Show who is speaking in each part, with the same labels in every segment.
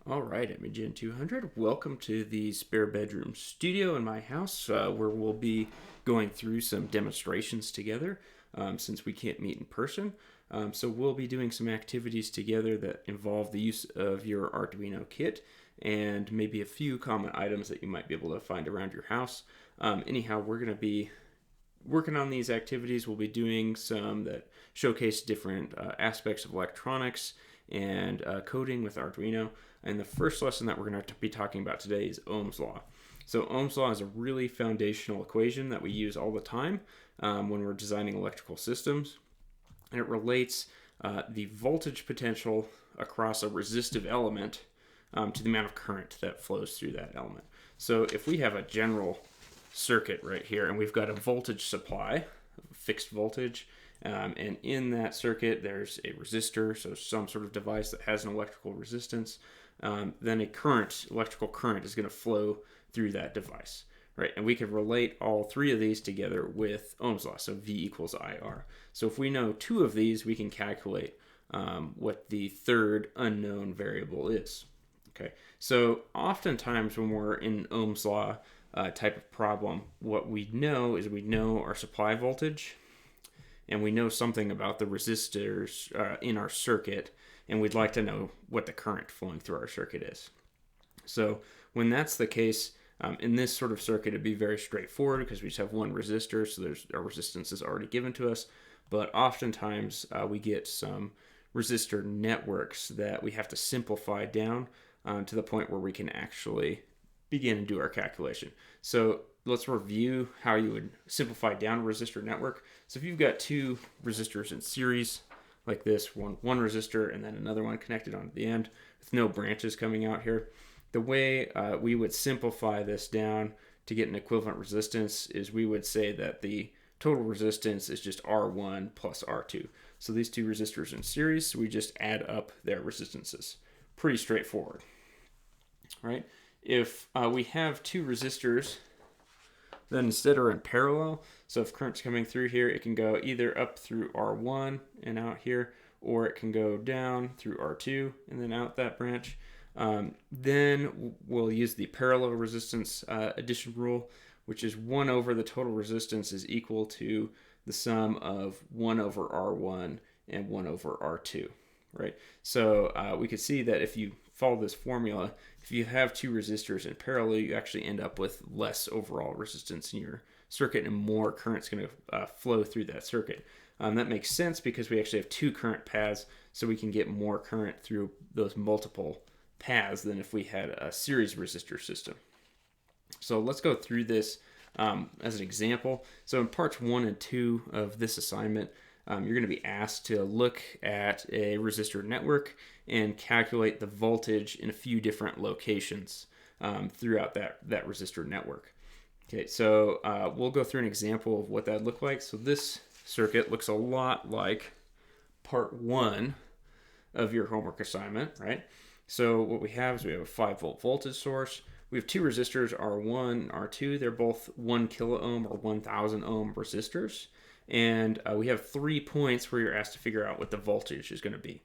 Speaker 1: All right, at MEGN 200, welcome to the spare bedroom studio in my house where we'll be going through some demonstrations together since we can't meet in person. So we'll be doing some activities together that involve the use of your Arduino kit and maybe a few common items that you might be able to find around your house. Anyhow, we're going to be working on these activities. We'll be doing some that showcase different aspects of electronics and coding with Arduino. And the first lesson that we're going to be talking about today is Ohm's Law. So Ohm's Law is a really foundational equation that we use all the time when we're designing electrical systems. And it relates the voltage potential across a resistive element to the amount of current that flows through that element. So if we have a general circuit right here and we've got a voltage supply, fixed voltage, and in that circuit there's a resistor, so some sort of device that has an electrical resistance, then a electrical current is going to flow through that device, right? And we can relate all three of these together with Ohm's Law, so V equals IR. So if we know two of these, we can calculate what the third unknown variable is. Okay, so oftentimes when we're in Ohm's Law type of problem, what we know is we know our supply voltage, and we know something about the resistors in our circuit, and we'd like to know what the current flowing through our circuit is. So when that's the case, in this sort of circuit, it'd be very straightforward because we just have one resistor, so our resistance is already given to us. But oftentimes we get some resistor networks that we have to simplify down to the point where we can actually begin and do our calculation. So let's review how you would simplify down a resistor network. So if you've got two resistors in series like this, one resistor and then another one connected onto the end with no branches coming out here, the way we would simplify this down to get an equivalent resistance is we would say that the total resistance is just R1 plus R2. So these two resistors in series, so we just add up their resistances. Pretty straightforward, right? If we have two resistors then instead are in parallel, so if current's coming through here, it can go either up through R1 and out here, or it can go down through R2 and then out that branch. Then we'll use the parallel resistance addition rule, which is 1 over the total resistance is equal to the sum of 1 over R1 and 1 over R2, right? So we could see that if you follow this formula, if you have two resistors in parallel, you actually end up with less overall resistance in your circuit and more current's going to flow through that circuit. That makes sense because we actually have two current paths, so we can get more current through those multiple paths than if we had a series resistor system. So let's go through this as an example. So in parts 1 and 2 of this assignment, you're going to be asked to look at a resistor network and calculate the voltage in a few different locations throughout that resistor network. Okay, so we'll go through an example of what that would look like. So this circuit looks a lot like part 1 of your homework assignment, right? So what we have is we have a 5-volt voltage source. We have two resistors, R1, R2. They're both 1 kilo ohm or 1,000 ohm resistors. And we have 3 points where you're asked to figure out what the voltage is going to be,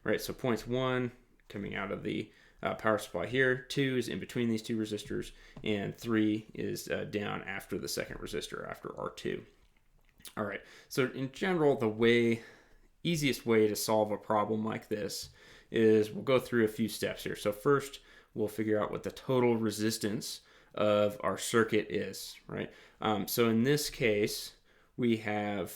Speaker 1: right? So points 1 coming out of the power supply here, 2 is in between these two resistors, and 3 is down after the second resistor, after R2. All right, so in general, the easiest way to solve a problem like this is we'll go through a few steps here. So first, we'll figure out what the total resistance of our circuit is, right? So in this case, we have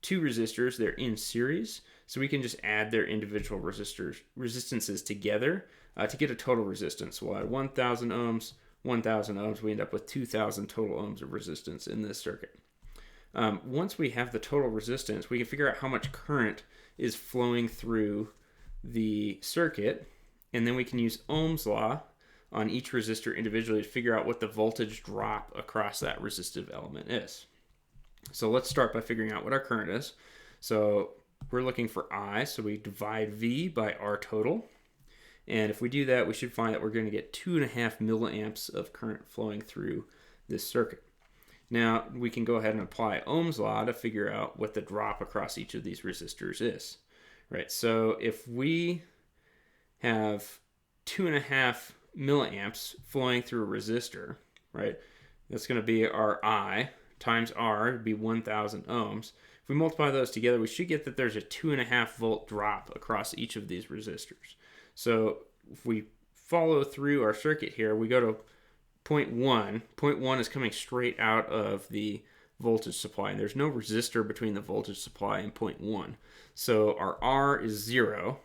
Speaker 1: two resistors, they're in series, so we can just add their individual resistances together to get a total resistance. We'll add 1,000 ohms, 1,000 ohms, we end up with 2,000 total ohms of resistance in this circuit. Once we have the total resistance, we can figure out how much current is flowing through the circuit, and then we can use Ohm's Law on each resistor individually to figure out what the voltage drop across that resistive element is. So let's start by figuring out what our current is. So we're looking for I, so we divide V by R total. And if we do that, we should find that we're going to get 2.5 milliamps of current flowing through this circuit. Now we can go ahead and apply Ohm's Law to figure out what the drop across each of these resistors is. Right, so if we have 2.5 milliamps flowing through a resistor, right? That's going to be our I times R, would be 1,000 ohms. If we multiply those together, we should get that there's a 2.5 volt drop across each of these resistors. So if we follow through our circuit here, we go to point 1. Point 1 is coming straight out of the voltage supply, and there's no resistor between the voltage supply and point 1. So our R is 0,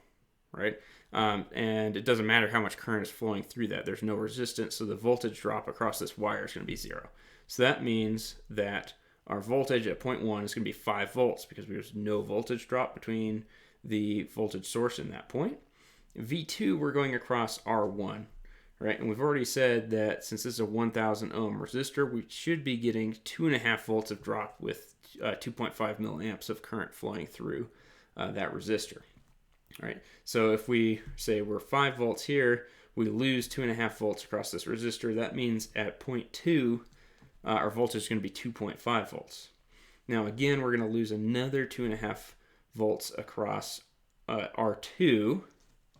Speaker 1: right? And it doesn't matter how much current is flowing through that. There's no resistance, so the voltage drop across this wire is going to be 0. So that means that our voltage at point 1 is going to be 5 volts because there's no voltage drop between the voltage source and that point. V2, we're going across R1, right? And we've already said that since this is a 1,000 ohm resistor, we should be getting 2.5 volts of drop with 2.5 milliamps of current flowing through that resistor. All right, so if we say we're 5 volts here, we lose 2.5 volts across this resistor. That means at point 2, our voltage is going to be 2.5 volts. Now again, we're going to lose another 2.5 volts across R2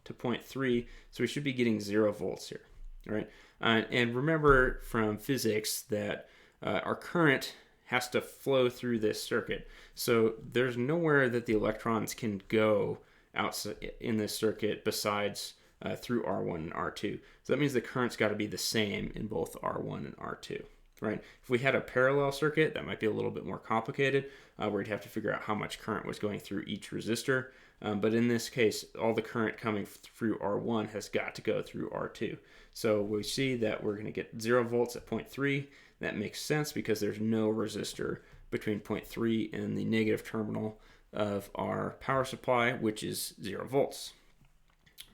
Speaker 1: to point 3, so we should be getting 0 volts here. All right, and remember from physics that our current has to flow through this circuit. So there's nowhere that the electrons can go outside in this circuit besides through R1 and R2. So that means the current's got to be the same in both R1 and R2, right? If we had a parallel circuit, that might be a little bit more complicated, where you'd have to figure out how much current was going through each resistor. But in this case, all the current coming through R1 has got to go through R2. So we see that we're going to get 0 volts at point 3. That makes sense because there's no resistor between point 3 and the negative terminal of our power supply, which is 0 volts.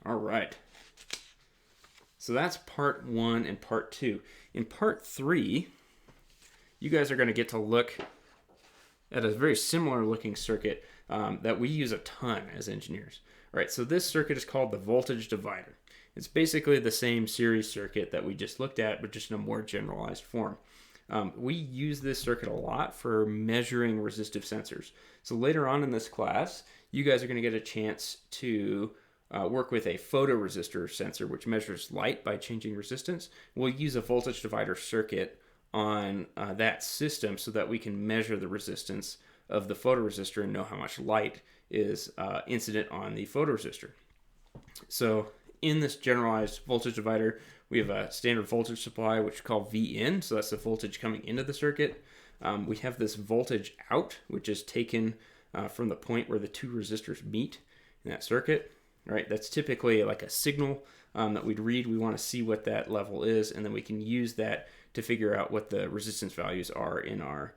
Speaker 1: All right. So that's part 1 and part 2. In part 3, you guys are going to get to look at a very similar looking circuit that we use a ton as engineers. All right, so this circuit is called the voltage divider. It's basically the same series circuit that we just looked at, but just in a more generalized form. We use this circuit a lot for measuring resistive sensors. So later on in this class, you guys are going to get a chance to work with a photoresistor sensor, which measures light by changing resistance. We'll use a voltage divider circuit on that system so that we can measure the resistance of the photoresistor and know how much light is incident on the photoresistor. So in this generalized voltage divider, we have a standard voltage supply, which is called Vin, so that's the voltage coming into the circuit. We have this voltage out, which is taken from the point where the two resistors meet in that circuit. Right, that's typically like a signal that we'd read. We want to see what that level is, and then we can use that to figure out what the resistance values are in our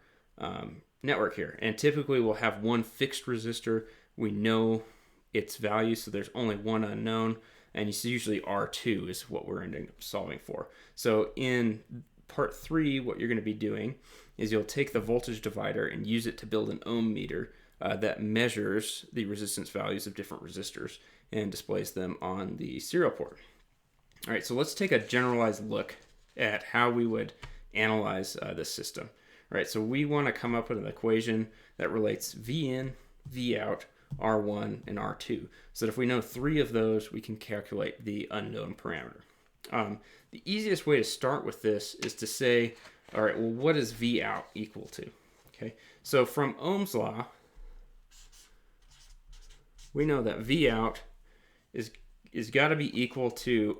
Speaker 1: network here. And typically we'll have one fixed resistor. We know its value, so there's only one unknown, and it's usually R2 is what we're ending up solving for. So in part 3, what you're going to be doing is you'll take the voltage divider and use it to build an ohm meter that measures the resistance values of different resistors and displays them on the serial port. All right, so let's take a generalized look at how we would analyze this system. All right, so we want to come up with an equation that relates V in, V out, R1, and R2. So that if we know 3 of those, we can calculate the unknown parameter. The easiest way to start with this is to say, all right, well, what is V out equal to? Okay, so from Ohm's Law, we know that V out is got to be equal to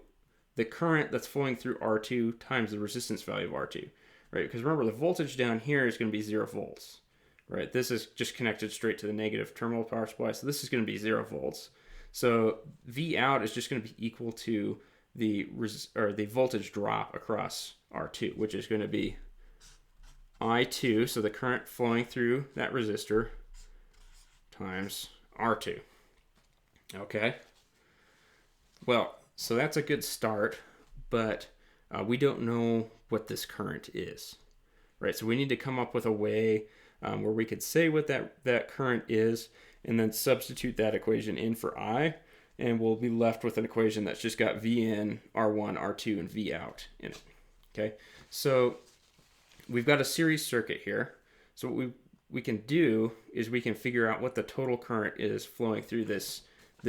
Speaker 1: the current that's flowing through R2 times the resistance value of R2, right? Because remember, the voltage down here is going to be 0 volts, right? This is just connected straight to the negative terminal power supply, so this is going to be 0 volts. So V out is just going to be equal to the voltage drop across R2, which is going to be I2, so the current flowing through that resistor, times R2. Okay. Well, so that's a good start, but we don't know what this current is, right? So we need to come up with a way where we could say what that current is and then substitute that equation in for I, and we'll be left with an equation that's just got V in, R1, R2, and V out in it, okay? So we've got a series circuit here. So what we can do is we can figure out what the total current is flowing through this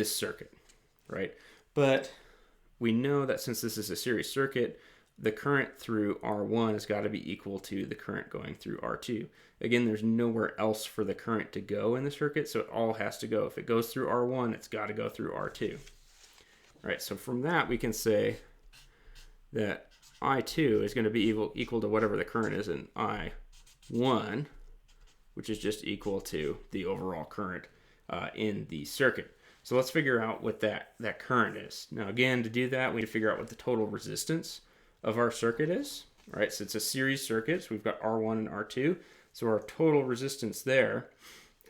Speaker 1: circuit, right? But we know that since this is a series circuit, the current through R1 has got to be equal to the current going through R2. Again, there's nowhere else for the current to go in the circuit, so it all has to go. If it goes through R1, it's got to go through R2. All right, so from that, we can say that I2 is going to be equal to whatever the current is in I1, which is just equal to the overall current in the circuit. So let's figure out what that current is. Now again, to do that, we need to figure out what the total resistance of our circuit is. All right, so it's a series circuit, so we've got R1 and R2. So our total resistance there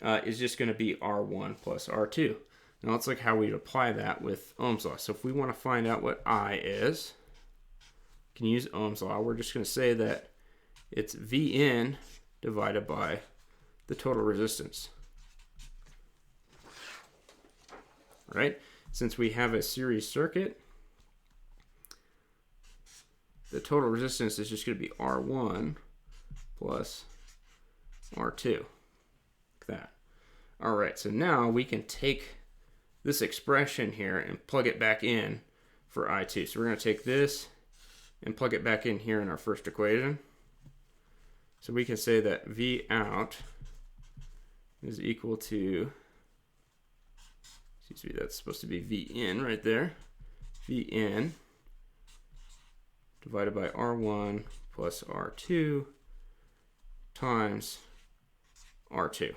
Speaker 1: is just going to be R1 plus R2. Now let's look how we'd apply that with Ohm's Law. So if we want to find out what I is, we can use Ohm's Law. We're just going to say that it's Vn divided by the total resistance. Right? Since we have a series circuit, the total resistance is just going to be R1 plus R2. Like that. All right, so now we can take this expression here and plug it back in for I2. So we're going to take this and plug it back in here in our first equation. So we can say that V out is equal to, excuse me, that's supposed to be V in right there. V in divided by R1 plus R2 times R2.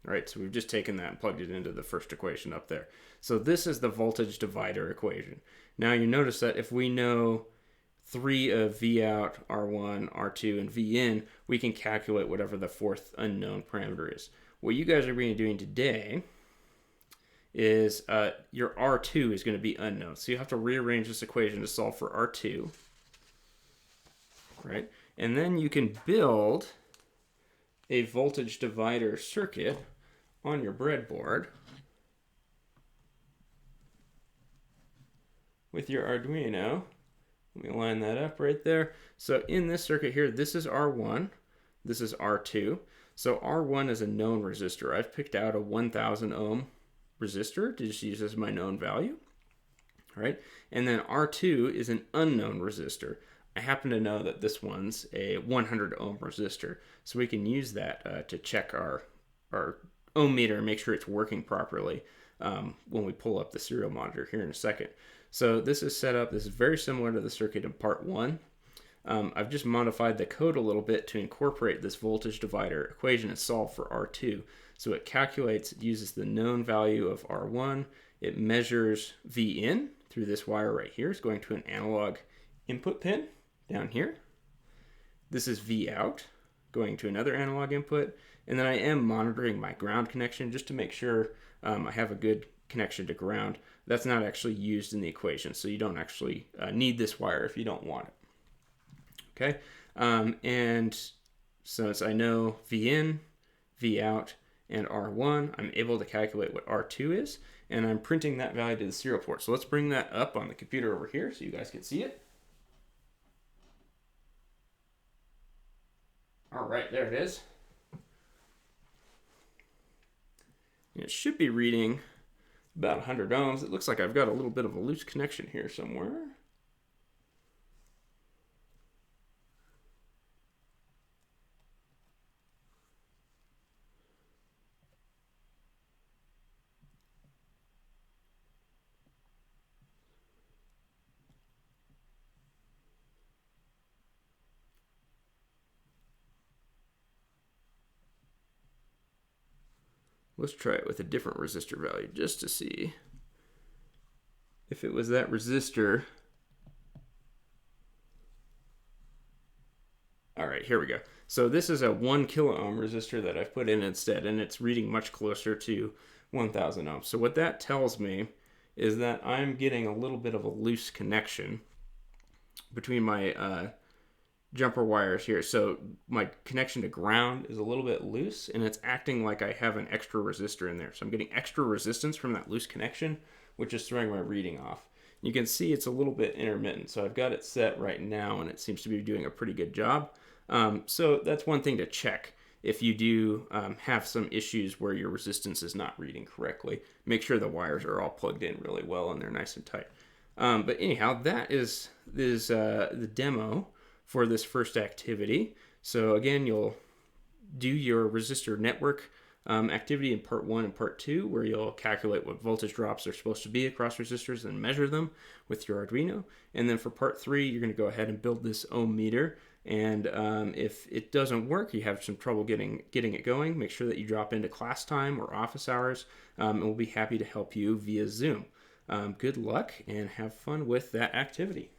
Speaker 1: All right, so we've just taken that and plugged it into the first equation up there. So this is the voltage divider equation. Now you notice that if we know 3 of V out, R1, R2, and V in, we can calculate whatever the fourth unknown parameter is. What you guys are going to be doing today is your R2 is going to be unknown. So you have to rearrange this equation to solve for R2, right? And then you can build a voltage divider circuit on your breadboard with your Arduino. Let me line that up right there. So in this circuit here, this is R1, this is R2. So R1 is a known resistor. I've picked out a 1000 ohm resistor to just use as my known value. All right, and then R2 is an unknown resistor. I happen to know that this one's a 100 ohm resistor, so we can use that to check our ohm meter and make sure it's working properly when we pull up the serial monitor here in a second. So this is set up, this is very similar to the circuit in part 1. I've just modified the code a little bit to incorporate this voltage divider equation and solve for R2. So it calculates, it uses the known value of R1, it measures V in through this wire right here. It's going to an analog input pin down here. This is V out, going to another analog input, and then I am monitoring my ground connection just to make sure I have a good connection to ground. That's not actually used in the equation, so you don't actually need this wire if you don't want it. Okay, and since I know V in, V out, and R1, I'm able to calculate what R2 is, and I'm printing that value to the serial port. So let's bring that up on the computer over here so you guys can see it. All right, there it is. And it should be reading about 100 ohms. It looks like I've got a little bit of a loose connection here somewhere. Let's try it with a different resistor value just to see if it was that resistor. All right, here we go. So this is a 1 kilo ohm resistor that I've put in instead, and it's reading much closer to 1000 ohms. So what that tells me is that I'm getting a little bit of a loose connection between my jumper wires here. So my connection to ground is a little bit loose, and it's acting like I have an extra resistor in there. So I'm getting extra resistance from that loose connection, which is throwing my reading off. You can see it's a little bit intermittent. So I've got it set right now, and it seems to be doing a pretty good job. So that's one thing to check. If you do have some issues where your resistance is not reading correctly, make sure the wires are all plugged in really well and they're nice and tight. But anyhow, that is the demo for this first activity. So again, you'll do your resistor network activity in part 1 and part 2, where you'll calculate what voltage drops are supposed to be across resistors and measure them with your Arduino. And then for part 3, you're going to go ahead and build this ohm meter. And if it doesn't work, you have some trouble getting it going, make sure that you drop into class time or office hours, and we'll be happy to help you via Zoom. Good luck and have fun with that activity.